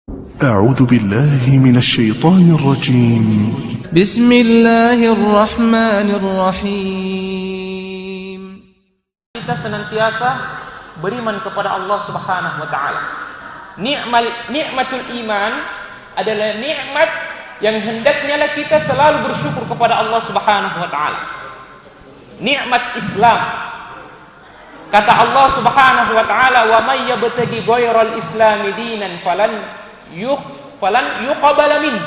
أعوذ بالله من الشيطان الرجيم. بسم الله الرحمن الرحيم. Kita senantiasa beriman kepada Allah Subhanahu wa taala. Nikmatul iman adalah nikmat yang hendaknya kita selalu bersyukur kepada Allah Subhanahu wa taala. Nikmat Islam. Kata Allah Subhanahu wa taala, "Wa may yabtaghi ghairal islami dinan falan yuqbala min."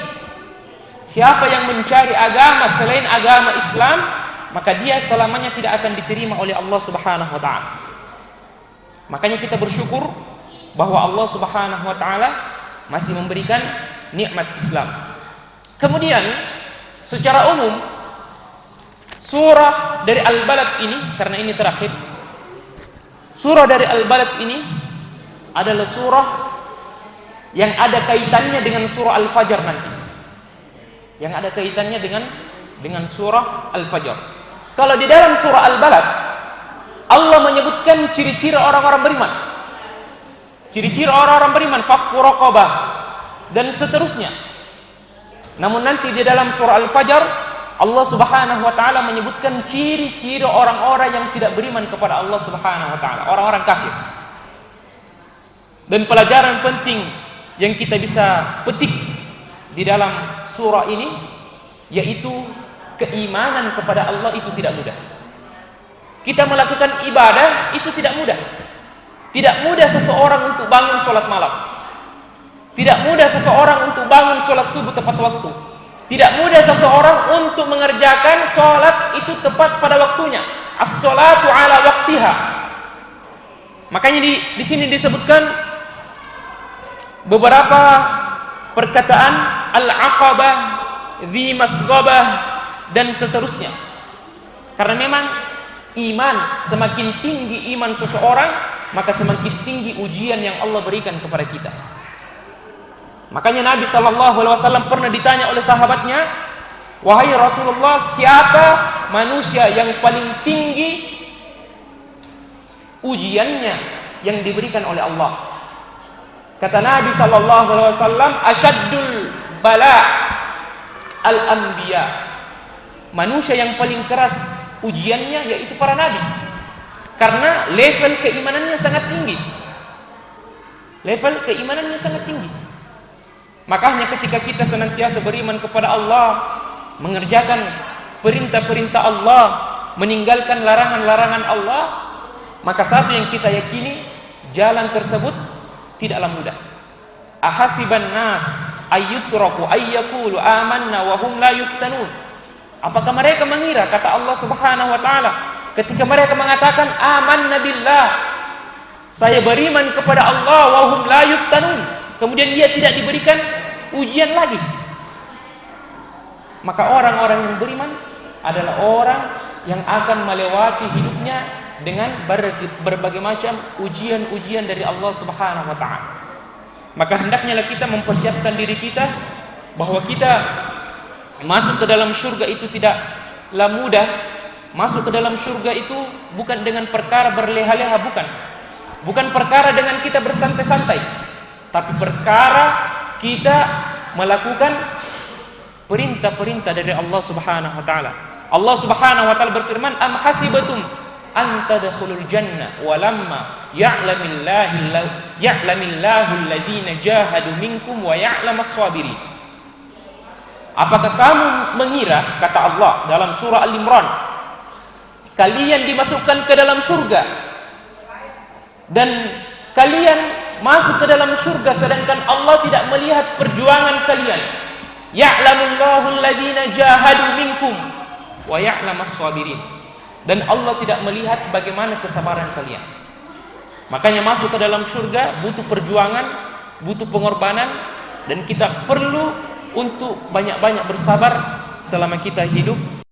Siapa yang mencari agama selain agama Islam, maka dia selamanya tidak akan diterima oleh Allah Subhanahu wa taala. Makanya kita bersyukur bahwa Allah Subhanahu wa taala masih memberikan nikmat Islam. Kemudian secara umum surah dari Al-Balad ini, karena ini terakhir, surah dari Al-Balad ini adalah surah yang ada kaitannya dengan surah Al-Fajr nanti. Yang ada kaitannya dengan surah Al-Fajr. Kalau di dalam surah Al-Balad Allah menyebutkan ciri-ciri orang-orang beriman. Ciri-ciri orang-orang beriman, fakku raqabah dan seterusnya. Namun nanti di dalam surah Al-Fajr Allah Subhanahu wa taala menyebutkan ciri-ciri orang-orang yang tidak beriman kepada Allah Subhanahu wa taala, orang-orang kafir. Dan pelajaran penting yang kita bisa petik di dalam surah ini yaitu keimanan kepada Allah itu tidak mudah. Kita melakukan ibadah itu tidak mudah. Tidak mudah seseorang untuk bangun sholat malam. Tidak mudah seseorang untuk bangun sholat subuh tepat waktu. Tidak mudah seseorang untuk mengerjakan sholat itu tepat pada waktunya. As-sholatu ala waktiha. Makanya di sini disebutkan beberapa perkataan al-aqabah, dhi masghabah dan seterusnya. Karena memang iman, semakin tinggi iman seseorang, maka semakin tinggi ujian yang Allah berikan kepada kita. Makanya Nabi SAW pernah ditanya oleh sahabatnya, "Wahai Rasulullah, siapa manusia yang paling tinggi ujiannya yang diberikan oleh Allah?" Kata Nabi SAW, "Asyaddul bala al-anbiya." Manusia yang paling keras ujiannya yaitu para nabi. Karena level keimanannya sangat tinggi. Level keimanannya sangat tinggi. Makanya ketika kita senantiasa beriman kepada Allah, mengerjakan perintah-perintah Allah, meninggalkan larangan-larangan Allah, maka satu yang kita yakini, jalan tersebut tidaklah mudah. Ahasiban nas ayyutsraku ayyaqulu amanna wa hum la yuftanun. Apakah mereka mengira, kata Allah Subhanahu wa taala, ketika mereka mengatakan amanna billah, saya beriman kepada Allah, wa hum la yuftanun, kemudian dia tidak diberikan ujian lagi. Maka orang-orang yang beriman adalah orang yang akan melewati hidupnya dengan berbagai macam ujian-ujian dari Allah Subhanahu wa taala. Maka hendaknya kita mempersiapkan diri kita bahwa kita masuk ke dalam surga itu tidaklah mudah. Masuk ke dalam surga itu bukan dengan perkara berleha-leha, bukan perkara dengan kita bersantai-santai, tapi perkara kita melakukan perintah-perintah dari Allah Subhanahu wa taala. Allah Subhanahu wa taala berfirman, "Am hasibatum an tadkhulul jannah wa lamma ya'lamillahu alladhina jahadu minkum wa ya'lamas sabirin." Apakah kamu mengira, kata Allah dalam surah Al-Imran, kalian dimasukkan ke dalam surga dan kalian masuk ke dalam surga sedangkan Allah tidak melihat perjuangan kalian? Ya'lamullahu alladhina jahadu minkum wa ya'lamas sabirin. Dan Allah tidak melihat bagaimana kesabaran kalian. Makanya masuk ke dalam surga butuh perjuangan, butuh pengorbanan, dan kita perlu untuk banyak-banyak bersabar selama kita hidup